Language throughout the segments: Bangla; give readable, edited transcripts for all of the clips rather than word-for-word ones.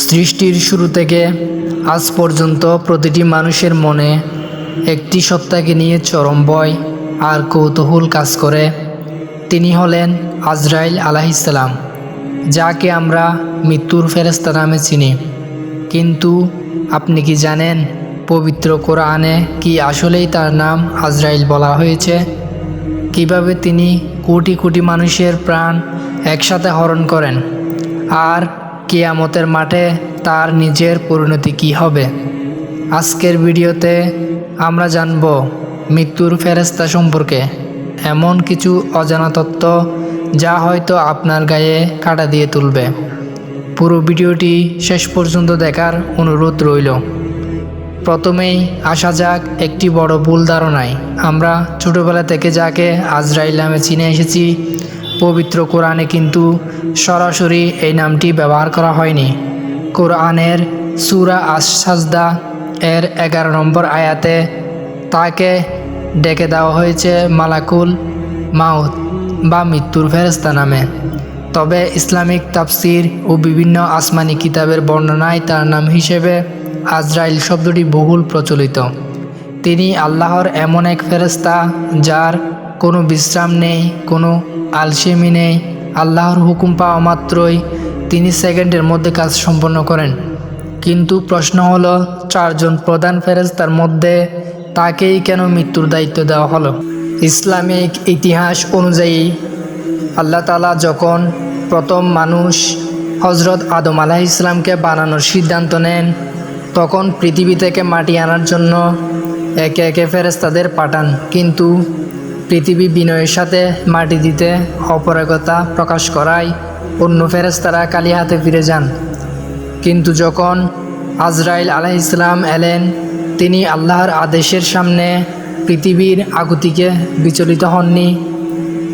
সৃষ্টির শুরু থেকে আজ পর্যন্ত প্রতিটি মানুষের মনে একটি সত্তাকে নিয়ে চরম ভয় আর কৌতূহল কাজ করে। তিনি হলেন আজরাইল আলাইহিসসালাম, যাকে আমরা মৃত্যুর ফেরেশতা নামে চিনি। কিন্তু আপনি কি জানেন পবিত্র কোরআনে কি আসলেই তার নাম আজরাইল বলা হয়েছে? কিভাবে তিনি কোটি কোটি মানুষের প্রাণ একসাথে হরণ করেন, আর কিয়ামতের মাঠে তার নিজের পরিণতি কী হবে? আজকের ভিডিওতে আমরা জানব মৃত্যুর ফেরেশতা সম্পর্কে এমন কিছু অজানা তথ্য যা হয়তো আপনার গায়ে কাঁটা দিয়ে তুলবে। পুরো ভিডিওটি শেষ পর্যন্ত দেখার অনুরোধ রইল। প্রথমেই আসা যাক একটি বড় ভুল ধারণায়। আমরা ছোটোবেলা থেকে যাকে আজরাইল নামে চিনে এসেছি, পবিত্র কোরআনে কিন্তু সরাসরি এই নামটি ব্যবহার করা হয়নি। কোরআনের সূরা আস-সাজদা এর 11 নম্বর আয়াতে তাকে ডেকে দেওয়া হয়েছে মালাকুল মাউত বা মৃত্যুর ফেরেশতা নামে। তবে ইসলামিক তাফসির ও বিভিন্ন আসমানি কিতাবের বর্ণনায় তার নাম হিসেবে আজরাইল শব্দটি বহুল প্রচলিত। তিনি আল্লাহর এমন এক ফেরেশতা যার কোনো বিশ্রাম নেই, কোনো আলসেমি নেই। আল্লাহর হুকুম পাওয়া মাত্রই তিনি সেকেন্ডের মধ্যে কাজ সম্পন্ন করেন। কিন্তু প্রশ্ন হলো, 4 জন প্রধান ফেরেশতার মধ্যে তাকেই কেন মৃত্যুর দায়িত্ব দেওয়া হলো? ইসলামিক ইতিহাস অনুযায়ী আল্লাহ তাআলা যখন প্রথম মানুষ হজরত আদম আলাইহিস সালামকে বানানোর সিদ্ধান্ত নেন, তখন পৃথিবী থেকে মাটি আনার জন্য একে একে ফেরেশতাদের পাঠান। কিন্তু পৃথিবী বিনয়ের সাথে মাটি দিতে অপারগতা প্রকাশ করায় অন্য ফেরেশতারা খালি হাতে ফিরে যান। কিন্তু যখন আজরাইল আলাইহিস সালাম এলেন, তিনি আল্লাহর আদেশের সামনে পৃথিবীর আকুতিকে বিচলিত হননি।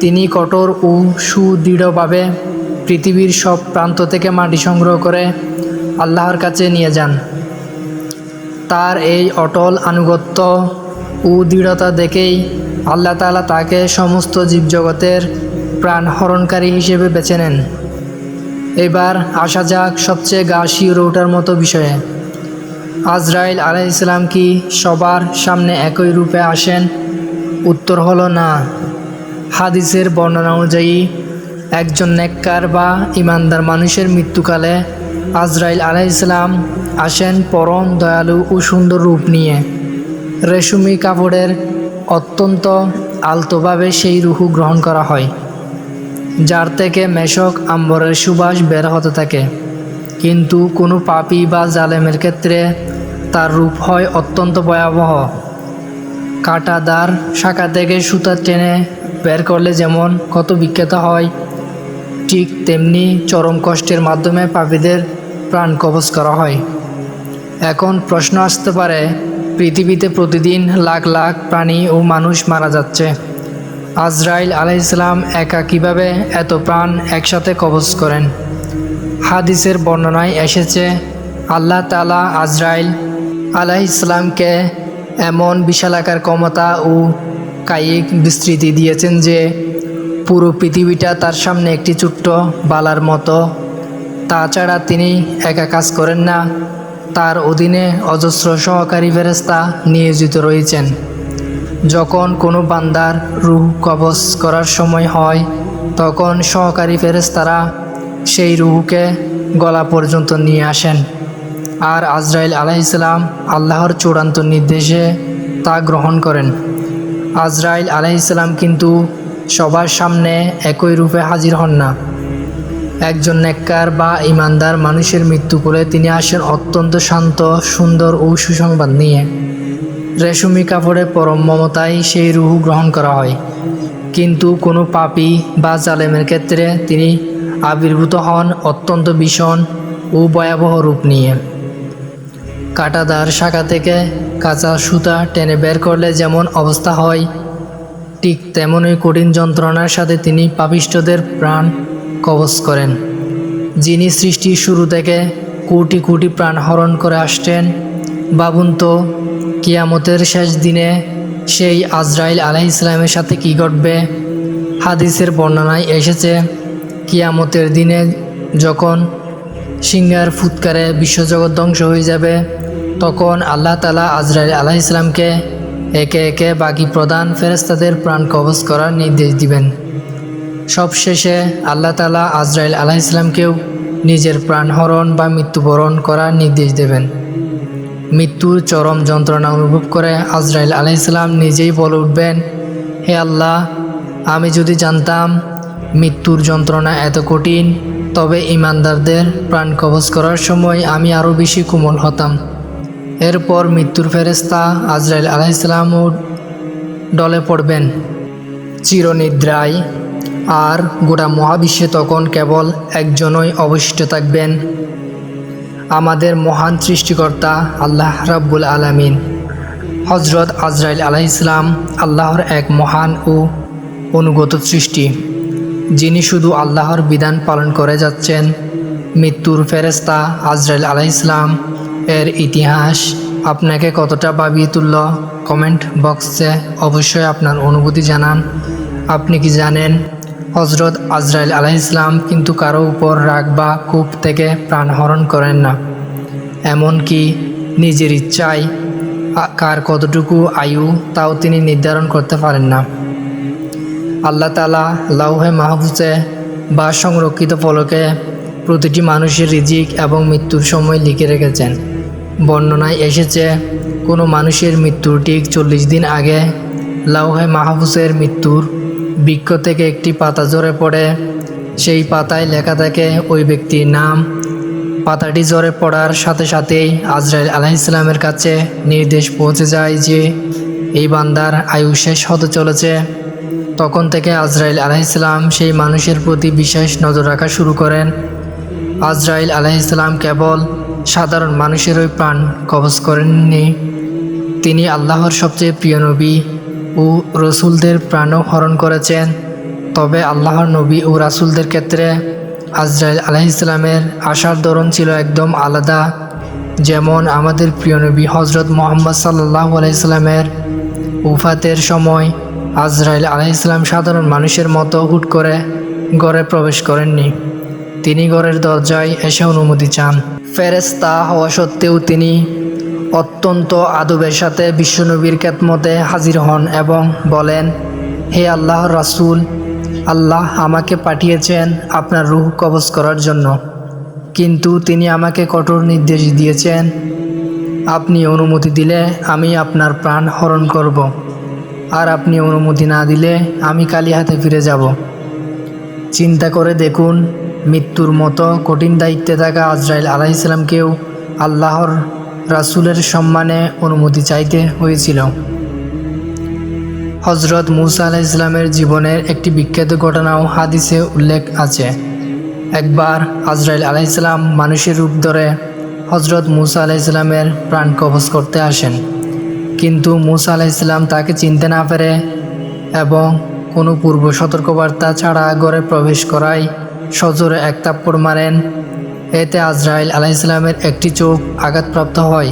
তিনি কঠোর ও সুদৃঢ়ভাবে পৃথিবীর সব প্রান্ত থেকে মাটি সংগ্রহ করে আল্লাহর কাছে নিয়ে যান। তার এই অটল আনুগত্য ও দৃঢ়তা দেখেই আল্লাহ তাআলা তাকে সমস্ত জীবজগতের প্রাণহরণকারী হিসেবে বেছে নেন। এবার আসা যাক সবচেয়ে গা শিউরে ওঠার মতো বিষয়ে। আজরাইল আলাইহিস সালাম কি সবার সামনে একই রূপে আসেন? উত্তর হলো না। হাদিসের বর্ণনা অনুযায়ী একজন নেককার বা ইমানদার মানুষের মৃত্যুকালে আজরাইল আলাইহিস সালাম আসেন পরম দয়ালু ও সুন্দর রূপ নিয়ে। রেশমি কাপড়ের অত্যন্ত আলতোভাবে সেই রূহ গ্রহণ করা হয়, যার থেকে মেশক আম্বরের সুবাস বের হতে থাকে। কিন্তু কোনো পাপী বা জালেমের ক্ষেত্রে তার রূপ হয় অত্যন্ত ভয়াবহ। কাঁটাদার শাখা থেকে সুতা টেনে বের করলে যেমন ক্ষত বিক্ষত হয়, ঠিক তেমনি চরম কষ্টের মাধ্যমে পাপীদের প্রাণ কবজ করা হয়। এখন প্রশ্ন আসতে পারে, পৃথিবীতে প্রতিদিন লাখ লাখ প্রাণী ও মানুষ মারা যাচ্ছে, আজরাইল আলাইহিস সালাম একা কীভাবে এত প্রাণ একসাথে কবজ করেন? হাদিসের বর্ণনায় এসেছে, আল্লাহ তাআলা আজরাইল আলাইহিস সালামকে এমন বিশালাকার ক্ষমতা ও কায়িক বিস্তৃতি দিয়েছেন যে পুরো পৃথিবীটা তার সামনে একটি ছোট্ট বালার মতো। তাছাড়া তিনি একা কাজ করেন না, তার অধীনে অজস্র সহকারী ফেরেশতা নিয়োজিত রয়েছেন। যখন কোনো বান্দার রূহ কবজ করার সময় হয়, তখন সহকারী ফেরেশতারা সেই রূহকে গলা পর্যন্ত নিয়ে আসেন, আর আজরাইল আলাইহিস সালাম আল্লাহর চূড়ান্ত নির্দেশে তা গ্রহণ করেন। আজরাইল আলাইহিস সালাম কিন্তু সবার সামনে একই রূপে হাজির হন না। একজন নেককার বা ইমানদার মানুষের মৃত্যু করে তিনি আসেন অত্যন্ত শান্ত, সুন্দর ও সুসংবাদ নিয়ে। রেশমি কাপড়ে পরম মমতায় সেই রূহ গ্রহণ করা হয়। কিন্তু কোনো পাপী বা জালেমের ক্ষেত্রে তিনি আবির্ভূত হন অত্যন্ত ভীষণ ও ভয়াবহ রূপ নিয়ে। কাঁটাদার শাখা থেকে কাঁচা সুতা টেনে বের করলে যেমন অবস্থা হয়, ঠিক তেমনই কঠিন যন্ত্রণার সাথে তিনি পাপিষ্ঠদের প্রাণ কবজ করেন। যিনি সৃষ্টির শুরু থেকে কোটি কোটি প্রাণ হরণ করে আসছেন, ভাবুন তো কিয়ামতের শেষ দিনে সেই আজরাইল আলাইহিস সালামের সাথে কী ঘটবে? হাদিসের বর্ণনায় এসেছে, কিয়ামতের দিনে যখন সিংহার ফুৎকারে বিশ্বজগৎ ধ্বংস হয়ে যাবে, তখন আল্লাহ তাআলা আজরাইল আলাইহিস সালামকে একে একে বাকি প্রধান ফেরেশতাদের প্রাণ কবজ করার নির্দেশ দিবেন। সবশেষে আল্লাহ তাআলা আজরাইল আলাইহিস সালামকেও নিজের প্রাণহরণ বা মৃত্যুবরণ করার নির্দেশ দেবেন। মৃত্যুর চরম যন্ত্রণা অনুভব করে আজরাইল আলাইহিস সালাম নিজেই বলে উঠবেন, হে আল্লাহ, আমি যদি জানতাম মৃত্যুর যন্ত্রণা এত কঠিন, তবে ঈমানদারদের প্রাণ কবজ করার সময় আমি আরও বেশি কোমল হতাম। এরপর মৃত্যুর ফেরেশতা আজরাইল আলাইহিস সালামও ডলে পড়বেন চিরনিদ্রায়, আর গোটা মহাবিশ্বে তখন কেবল একজনই অবশিষ্ট থাকবেন, আমাদের মহান সৃষ্টিকর্তা আল্লাহ রাব্বুল আলামিন। হজরত আজরাইল আলাইহিস সালাম আল্লাহর এক মহান ও অনুগত সৃষ্টি, যিনি শুধু আল্লাহর বিধান পালন করে যাচ্ছেন। মৃত্যুর ফেরেশতা আজরাইল আলাইহিস সালাম এর ইতিহাস আপনাকে কতটা ভাবিয়ে তুলল, কমেন্ট বক্সে অবশ্যই আপনার অনুভূতি জানান। আপনি কি জানেন, হজরত আজরাইল আলাইহিস সালাম কিন্তু কারো উপর রাগ বা ক্ষোভ থেকে প্রাণ হরণ করেন না, এমনকি নিজের ইচ্ছায় কার কতটুকু আয়ু তাও তিনি নির্ধারণ করতে পারেন না। আল্লাহ তাআলা লাউহে মাহফুজে বা সংরক্ষিত ফলকে প্রতিটি মানুষের রিজিক এবং মৃত্যুর সময় লিখে রেখেছেন। বর্ণনায় এসেছে, কোনো মানুষের মৃত্যুর ঠিক 40 দিন আগে লাউহে মাহফুজের মৃত্যুর বৃক্ষ থেকে একটি পাতা ঝরে পড়ে। সেই পাতায় লেখা থাকে ওই ব্যক্তির নাম। পাতাটি ঝরে পড়ার সাথে সাথেই আজরাইল আলাইহিস সালামের কাছে নির্দেশ পৌঁছে যায় যে এই বান্দার আয়ু শেষ হতে চলেছে। তখন থেকে আজরাইল আলাইহিস সালাম সেই মানুষের প্রতি বিশেষ নজর রাখা শুরু করেন। আজরাইল আলাইহিস সালাম কেবল সাধারণ মানুষেরই প্রাণ কবজ করেননি, তিনি আল্লাহর সবচেয়ে প্রিয় নবী ও রসুলদের প্রাণও হরণ করেছেন। তবে আল্লাহর নবী ও রাসূলদের ক্ষেত্রে আজরাইল আলাইহিস সালামের আসার ধরন ছিল একদম আলাদা। যেমন আমাদের প্রিয় নবী হজরত মুহাম্মদ সাল্লাল্লাহু আলাইহি সাল্লামের উফাতের সময় আজরাইল আলাইহিস সালাম সাধারণ মানুষের মতো হুট করে ঘরে প্রবেশ করেননি, তিনি ঘরের দরজায় এসে অনুমতি চান। ফেরেশতা হওয়া সত্ত্বেও তিনি অত্যন্ত আদবের সাথে বিশ্বনবীর খেদমতে হাজির হন এবং বলেন, হে আল্লাহর রাসূল, আল্লাহ আমাকে পাঠিয়েছেন আপনার রূহ কবজ করার জন্য, কিন্তু তিনি আমাকে কঠোর নির্দেশ দিয়েছেন, আপনি অনুমতি দিলে আমি আপনার প্রাণ হরণ করব, আর আপনি অনুমতি না দিলে আমি খালি হাতে ফিরে যাব। চিন্তা করে দেখুন, মৃত্যুর মতো কঠিন দায়িত্বে থাকা আজরাইল আলাইহিস সালামকেও আল্লাহর রাসূলের সম্মানে অনুমতি চাইতে হয়েছিল। হজরত মুসা আলাইহিস সালামের জীবনের একটি বিখ্যাত ঘটনাও হাদিসে উল্লেখ আছে। একবার আজরাইল আলাইহিস সালাম মানুষের রূপ ধরে হজরত মুসা আলাইহিস সালামের প্রাণ কবজ করতে আসেন, কিন্তু মুসা আলাইহিস সালাম তাকে চিনতে না পেরে এবং কোনো পূর্ব সতর্কবার্তা ছাড়া ঘরে প্রবেশ করায় সজোরে এক থাপ্পড় মারেন। এতে আজরাইল আলাইহিস সালামের একটি চোখ আঘাতপ্রাপ্ত হয়।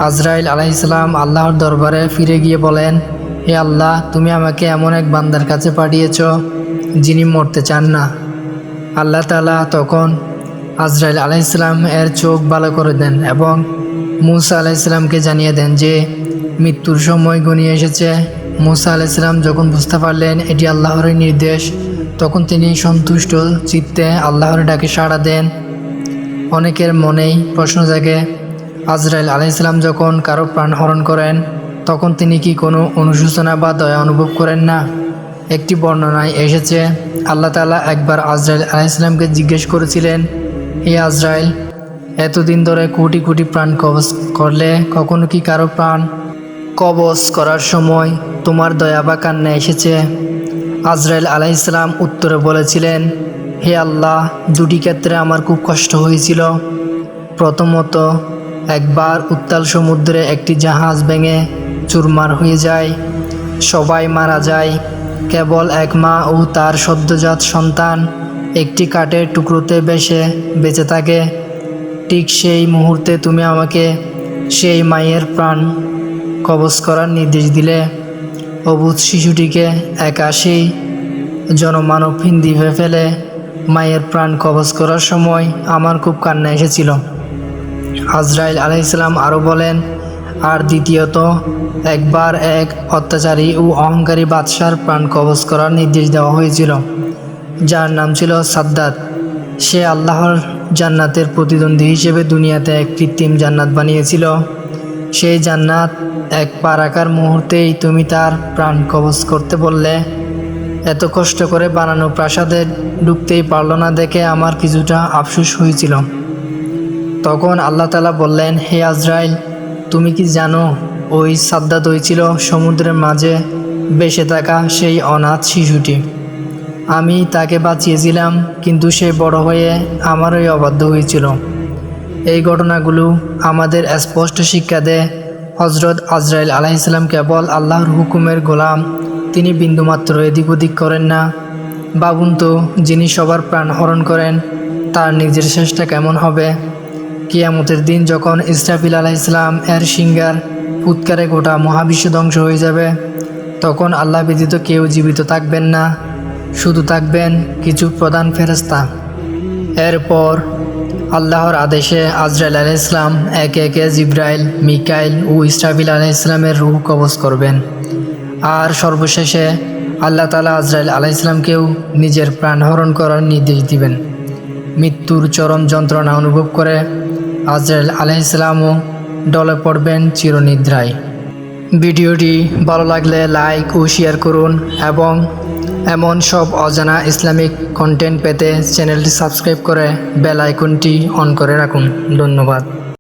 আজরাইল আলাইহিস সালাম আল্লাহর দরবারে ফিরে গিয়ে বলেন, হে আল্লাহ, তুমি আমাকে এমন এক বান্দার কাছে পাঠিয়েছ যিনি মরতে চান না। আল্লাহ তাআলা তখন আজরাইল আলাইহিস সালাম এর চোখ ভালো করে দেন এবং মুসা আলাইহিস সালামকে জানিয়ে দেন যে মৃত্যুর সময় ঘনিয়ে এসেছে। মুসা আলাইহিস সালাম যখন বুঝতে পারলেন এটি আল্লাহরই নির্দেশ, তখন তিনি সন্তুষ্ট চিত্তে আল্লাহর ডাকে সাড়া দেন। অনেকের মনেই প্রশ্ন জাগে, আজরাইল আলাইহিস সালাম যখন কারো প্রাণ হরণ করেন তখন তিনি কি কোনো অনুশোচনা বা দয়া অনুভব করেন না? একটি বর্ণনায় এসেছে, আল্লাহ তাআলা একবার আজরাইল আলাইহিস সালামকে জিজ্ঞেস করেছিলেন, হে আজরাইল, এতদিন ধরে কোটি কোটি প্রাণ কবজ করলে কখনো কি কারো প্রাণ কবজ করার সময় তোমার দয়া বা কান্না এসেছে? আজরাইল আলাইহিস সালাম উত্তরে বলেছিলেন, হে আল্লাহ, দুটি ক্ষেত্রে আমার খুব কষ্ট হয়েছিল। প্রথমত, একবার উত্তাল সমুদ্রে একটি জাহাজ ভেঙে চুরমার হয়ে যায়, সবাই মারা যায়, কেবল এক মা ও তার সদ্যজাত সন্তান একটি কাঠের টুকরোতে বেঁচে থাকে। ঠিক সেই মুহূর্তে তুমি আমাকে সেই মায়ের প্রাণ কবজ করার নির্দেশ দিলে। অবুঝ শিশুটিকে একা সেই জনমানবহীন দ্বীপে ফেলে মায়ের প্রাণ কবজ করার সময় আমার খুব কান্না এসেছিল। আজরাইল আলাইহিসসালাম আরও বলেন, আর দ্বিতীয়ত একবার এক অত্যাচারী ও অহংকারী বাদশার প্রাণ কবজ করার নির্দেশ দেওয়া হয়েছিল, যার নাম ছিল সাদ্দাত। সে আল্লাহর জান্নাতের প্রতিদ্বন্দ্বী হিসেবে দুনিয়াতে এক কৃত্রিম জান্নাত বানিয়েছিল। সেই জান্নাত এক পা রাখার মুহূর্তেই তুমি তার প্রাণ কবজ করতে বললে। এত কষ্ট করে বানানো প্রাসাদে ঢুকতেই পারল না দেখে আমার কিছুটা আফসোস হয়েছিল। তখন আল্লাহ তাআলা বললেন, হে আজরাইল, তুমি কি জানো ওই সাদ্দাত হয়েছিল সমুদ্রের মাঝে বেঁচে থাকা সেই অনাথ শিশুটি। আমি তাকে বাঁচিয়েছিলাম, কিন্তু সে বড় হয়ে আমারই অবাধ্য হয়েছিল। এই ঘটনাগুলো আমাদের স্পষ্ট শিক্ষা দেয়, হজরত আজরাইল আলাইহিসসালাম কেবল আল্লাহর হুকুমের গোলাম, তিনি বিন্দুমাত্র এদিক ওদিক করেন না। ভাবুন তো, যিনি সবার প্রাণ হরণ করেন তার নিজের শেষটা কেমন হবে। কিয়ামতের দিন যখন ইসরাফিল আলাইহিসসালাম এর সিংহার ফুৎকারে গোটা মহাবিশ্ব ধ্বংস হয়ে যাবে, তখন আল্লাহ ব্যতীত কেউ জীবিত থাকবেন না, শুধু থাকবেন কিছু প্রধান ফেরেশতা। এরপর আল্লাহর আদেশে আজরাইল আলাইহিসসালাম একে একে জিবরাইল, মিকাইল ও ইসরাফিল আলাইহিসসালামের রূহ কবজ করবেন। আর সর্বশেষে আল্লাহ তাআলা আজরাইল আলাইহিসসালামকেও নিজের প্রাণ হরণ করার নির্দেশ দিবেন। মৃত্যুর চরম যন্ত্রণা অনুভব করে আজরাইল আলাইহিসসালামও ডলে পড়বেন চিরনিদ্রায়। ভিডিওটি ভালো লাগলে লাইক ও শেয়ার করুন এবং এমন সব অজানা ইসলামিক কন্টেন্ট পেতে চ্যানেলটি সাবস্ক্রাইব করে বেল আইকনটি অন করে রাখুন। ধন্যবাদ।